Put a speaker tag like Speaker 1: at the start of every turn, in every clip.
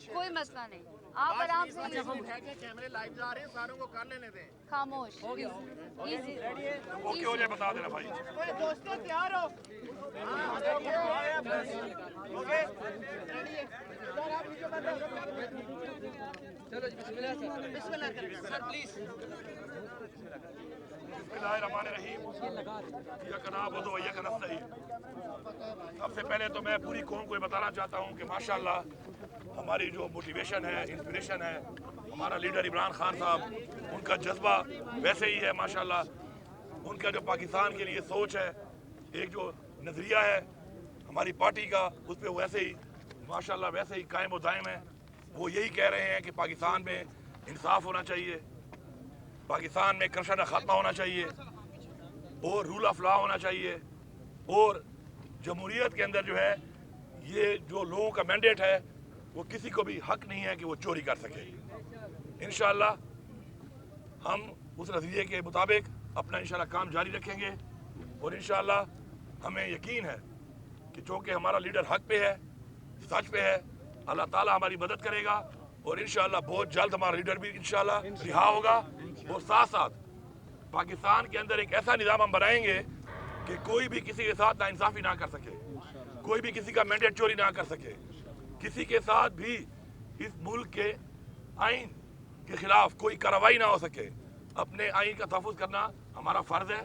Speaker 1: کوئی مسئلہ نہیں, آپ آرام سے
Speaker 2: کیمرے لائیو جا رہے ہیں, ساروں کو کر لینے دیں.
Speaker 1: خاموش.
Speaker 3: اوکے ہو جائے بتا دینا بھائی.
Speaker 2: دوستوں تیار ہو؟
Speaker 3: بسم اللہ الرحمن الرحیم. ایاک نعبد و ایاک نستعین. سب سے پہلے تو میں پوری قوم کو یہ بتانا چاہتا ہوں کہ ماشاءاللہ ہماری جو موٹیویشن ہے, انسپریشن ہے, ہمارا لیڈر عمران خان صاحب, ان کا جذبہ ویسے ہی ہے ماشاءاللہ. ان کا جو پاکستان کے لیے سوچ ہے, ایک جو نظریہ ہے ہماری پارٹی کا, اس پہ ویسے ہی ماشاءاللہ ویسے ہی قائم و دائم ہے. وہ یہی کہہ رہے ہیں کہ پاکستان میں انصاف ہونا چاہیے, پاکستان میں کرپشن کا خاتمہ ہونا چاہیے, اور رول آف لا ہونا چاہیے, اور جمہوریت کے اندر جو ہے یہ جو لوگوں کا مینڈیٹ ہے وہ کسی کو بھی حق نہیں ہے کہ وہ چوری کر سکے. انشاءاللہ ہم اس نظریے کے مطابق اپنا انشاءاللہ کام جاری رکھیں گے, اور انشاءاللہ ہمیں یقین ہے کہ چونکہ ہمارا لیڈر حق پہ ہے, سچ پہ ہے, اللہ تعالیٰ ہماری مدد کرے گا, اور انشاءاللہ بہت جلد ہمارا لیڈر بھی انشاءاللہ رہا ہوگا. اور ساتھ ساتھ پاکستان کے اندر ایک ایسا نظام ہم بنائیں گے کہ کوئی بھی کسی کے ساتھ ناانصافی نہ کر سکے, کوئی بھی کسی کا مینڈیٹ چوری نہ کر سکے, کسی کے ساتھ بھی اس ملک کے آئین کے خلاف کوئی کارروائی نہ ہو سکے. اپنے آئین کا تحفظ کرنا ہمارا فرض ہے,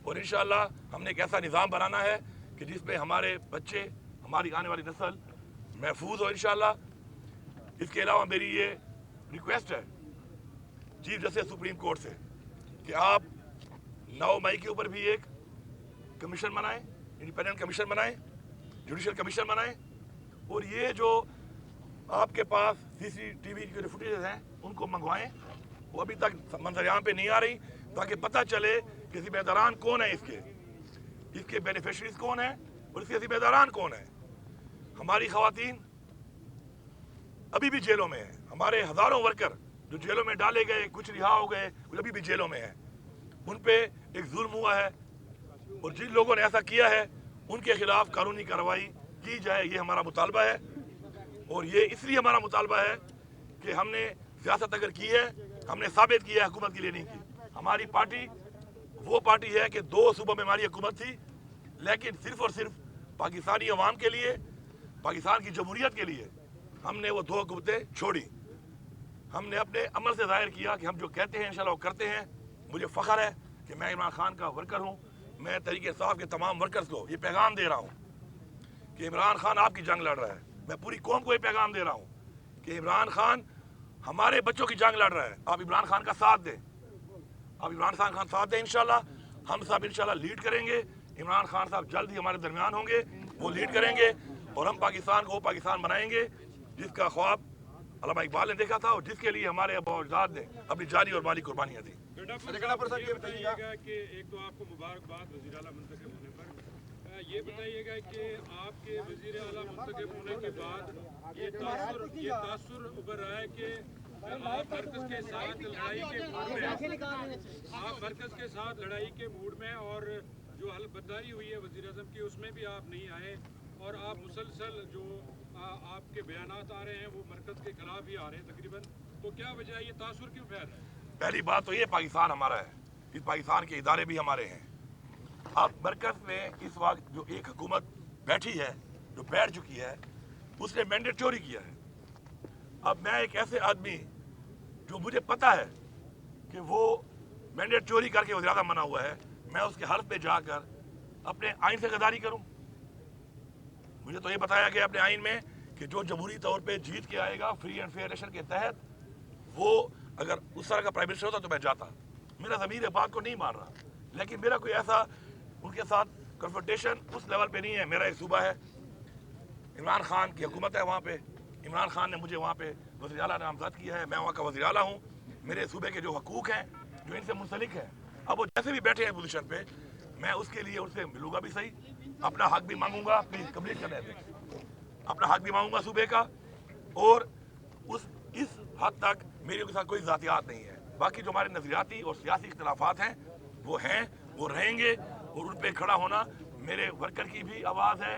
Speaker 3: اور انشاءاللہ ہم نے ایک ایسا نظام بنانا ہے کہ جس میں ہمارے بچے, ہماری آنے والی نسل محفوظ ہو انشاءاللہ. اس کے علاوہ میری یہ ریکویسٹ ہے چیف جسٹس سپریم کورٹ سے کہ آپ 9 مئی کے اوپر بھی ایک کمیشن بنائیں, انڈیپینڈنٹ کمیشن بنائیں, جوڈیشل کمیشن بنائیں, اور یہ جو آپ کے پاس CCTV کے فوٹیجز ہیں ان کو منگوائیں. وہ ابھی تک منظر عام پہ نہیں آ رہی, تاکہ پتہ چلے کہ ذمہ داران کون ہیں, اس کے بینیفیشریز کون ہیں, اور اس کے ذمہ داران کون ہیں. ہماری خواتین ابھی بھی جیلوں میں ہیں, ہمارے ہزاروں ورکر جو جیلوں میں ڈالے گئے, کچھ رہا ہو گئے, کچھ ابھی بھی جیلوں میں ہیں. ان پہ ایک ظلم ہوا ہے, اور جن لوگوں نے ایسا کیا ہے ان کے خلاف قانونی کارروائی کی جائے, یہ ہمارا مطالبہ ہے. اور یہ اس لیے ہمارا مطالبہ ہے کہ ہم نے سیاست اگر کی ہے, ہم نے ثابت کیا ہے, حکومت کے لیے نہیں کی. ہماری پارٹی وہ پارٹی ہے کہ 2 صوبوں میں ہماری حکومت تھی, لیکن صرف اور صرف پاکستانی عوام کے لیے, پاکستان کی جمہوریت کے لیے ہم نے وہ 2 حکومتیں چھوڑی. ہم نے اپنے عمل سے ظاہر کیا کہ ہم جو کہتے ہیں انشاءاللہ وہ کرتے ہیں. مجھے فخر ہے کہ میں عمران خان کا ورکر ہوں. میں تحریک انصاف کے تمام ورکرز کو یہ پیغام دے رہا ہوں کہ عمران خان آپ کی جنگ لڑ رہا ہے. میں پوری قوم کو یہ پیغام دے رہا ہوں کہ عمران خان ہمارے بچوں کی جنگ لڑ رہا ہے. آپ عمران خان کا ساتھ دیں, آپ عمران خان کا ساتھ دیں. انشاءاللہ ہم سب انشاءاللہ لیڈ کریں گے. عمران خان صاحب جلد ہی ہمارے درمیان ہوں گے, وہ لیڈ کریں گے, اور ہم پاکستان کو وہ پاکستان بنائیں گے جس کا خواب علامہ اقبال نے دیکھا تھا, اور جس کے لیے ہمارے ابا اجداد نے اپنی جانی اور مالی قربانیاں دیں.
Speaker 4: یہ بتائیے گا کہ ایک تو آپ کو مبارکباد وزیر اعلیٰ منتخب ہونے پر, یہ بتائیے گا کہ آپ کے وزیر اعلیٰ منتخب ہونے کے بعد یہ تاثر ابھر رہا ہے کہ آپ مرکز کے ساتھ لڑائی کے موڈ میں, آپ مرکز کے ساتھ لڑائی کے موڈ میں, اور جو حلف ہوئی ہے وزیر اعظم کی اس میں بھی آپ نہیں آئے, اور آپ مسلسل جو آپ کے بیانات آ رہے ہیں وہ مرکز کے خلاف ہی آ رہے ہیں تقریباً. تو کیا وجہ ہے, یہ تاثر کیوں پھیل رہا ہے؟
Speaker 3: پہلی بات تو یہ پاکستان ہمارا ہے, اس پاکستان کے ادارے بھی ہمارے ہیں. اب مرکز میں اس وقت جو ایک حکومت بیٹھی ہے, جو بیٹھ چکی ہے, اس نے مینڈیٹ چوری کیا ہے. اب میں ایک ایسے آدمی جو مجھے پتا ہے کہ وہ مینڈیٹ چوری کر کے وہ زیادہ منع ہوا ہے, میں اس کے حلف پہ جا کر اپنے آئین سے غداری کروں؟ مجھے تو یہ بتایا گیا اپنے آئین میں کہ جو جمہوری طور پہ جیت کے آئے گا فری اینڈ فیئر الیکشن کے تحت, وہ اگر اس طرح کا پرائم منسٹر ہوتا تو میں جاتا. میرا ضمیر بات کو نہیں مان رہا, لیکن میرا کوئی ایسا ان کے ساتھ کنفرنٹیشن اس لیول پہ نہیں ہے. میرا ایک صوبہ ہے, عمران خان کی حکومت ہے وہاں پہ, عمران خان نے مجھے وہاں پہ وزیر اعلیٰ نامزد کیا ہے, میں وہاں کا وزیر اعلیٰ ہوں. میرے صوبے کے جو حقوق ہیں جو ان سے منسلک ہیں, اب وہ جیسے بھی بیٹھے ہیں پوزیشن پہ, میں اس کے لیے ان سے ملوں گا بھی صحیح, اپنا حق بھی مانگوں گا. پلیز کمپلیٹ کرنے دیں, اپنا حق بھی مانگوں گا صوبے کا, اور اس حد تک میری ان کے ساتھ کوئی ذاتیات نہیں ہے. باقی جو ہمارے نظریاتی اور سیاسی اختلافات ہیں, وہ رہیں گے, اور ان پہ کھڑا ہونا میرے ورکر کی بھی آواز ہے,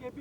Speaker 4: KP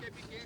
Speaker 2: KPK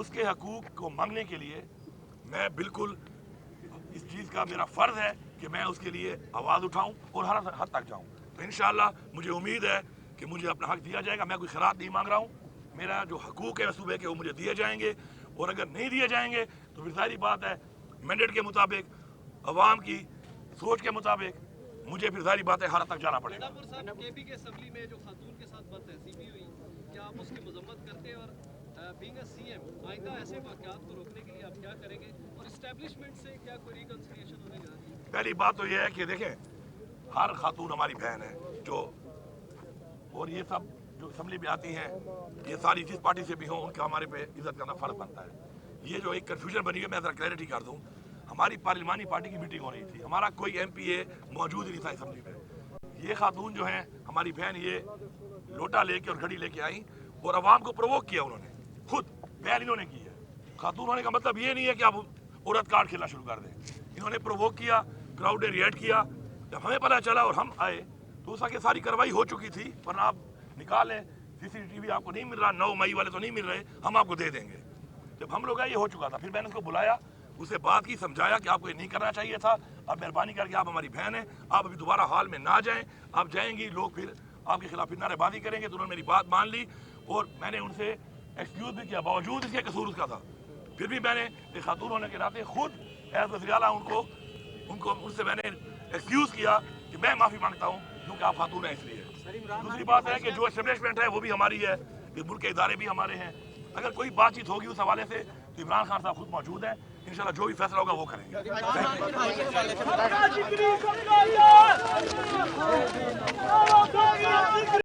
Speaker 3: اس کے حقوق کو مانگنے کے لیے میں بالکل اس چیز کا میرا فرض ہے کہ میں اس کے لیے آواز اٹھاؤں اور ہر حد تک جاؤں. تو انشاءاللہ مجھے امید ہے کہ مجھے اپنا حق دیا جائے گا. میں کوئی خیرات نہیں مانگ رہا ہوں. میرا جو حقوق ہے صوبے کے وہ مجھے دیے جائیں گے, اور اگر نہیں دیے جائیں گے تو پھر ظاہری بات ہے مینڈیٹ کے مطابق عوام کی سوچ کے مطابق مجھے پھر ظاہری بات ہے ہر تک جانا پڑے گا.
Speaker 5: KP کے اسمبلی میں جو خاتون کے ساتھ بد تہذیبی ہوئی, کیا آپ اس کی مذمت کرتے ہیں, اور بینگ اے CM آئندہ ایسے واقعات کو روکنے کے لیے آپ کیا کریں گے, اور اسٹیبلشمنٹ سے کیا کوئی ریکنسیلیشن ہونے جا رہی ہے؟
Speaker 3: پہلی بات تو یہ ہے کہ دیکھیں ہر خاتون ہماری بہن ہے جو, اور یہ سب جو اسمبلی میں آتی ہیں یہ ساری جس پارٹی سے بھی ہوں ان کا ہمارے پہ عزت کرنا فرض بنتا ہے. یہ جو ایک کنفیوژن بنی ہے میں ذرا کلیئرٹی کر دوں. ہماری پارلیمانی پارٹی کی میٹنگ ہو رہی تھی, ہمارا کوئی MPA موجود ہی نہیں تھا اسمبلی میں. یہ خاتون جو ہیں ہماری بہن یہ لوٹا لے کے اور گھڑی لے کے آئیں اور عوام کو پرووک کیا. انہوں نے خود پہل انہوں نے کی ہے. خاتون ہونے کا مطلب یہ نہیں ہے کہ آپ عورت کارڈ کھیلنا شروع کر دیں. انہوں نے پرووک کیا, کراؤڈ نے ریئیکٹ کیا. جب ہمیں پتہ چلا اور ہم آئے تو اس کی ساری کارروائی ہو چکی تھی, ورنہ آپ نکالیں CCTV آپ کو نہیں مل رہا, 9 مئی والے تو نہیں مل رہے, ہم آپ کو دے دیں گے. جب ہم لوگ آئے یہ ہو چکا تھا. پھر میں نے اس کو بلایا, اسے بات کی, سمجھایا کہ آپ کو یہ نہیں کرنا چاہیے تھا. اب مہربانی کر کے آپ ہماری بہن ہیں, آپ ابھی دوبارہ حال میں نہ جائیں. آپ جائیں گی لوگ پھر آپ کے خلاف نعرے بازی کریں گے. تو انہوں نے میری بات مان لی اور میں نے ان سے ایکسکیوز بھی کیا, باوجود اس کے قصور اس کا تھا. پھر بھی میں نے ایک خاتون ہونے کے ناطے خود ایز وزیر اعلیٰ ان سے میں نے ایکسکیوز کیا کہ میں معافی مانگتا ہوں کیونکہ آپ خاتون ہیں اس لیے. دوسری بات ہے کہ جو اسٹیبلشمنٹ ہے وہ بھی ہماری ہے, یہ ملک کے ادارے بھی ہمارے ہیں. اگر کوئی بات چیت ہوگی اس حوالے سے تو عمران خان صاحب خود موجود ہیں, انشاءاللہ جو بھی فیصلہ ہوگا وہ کریں گے.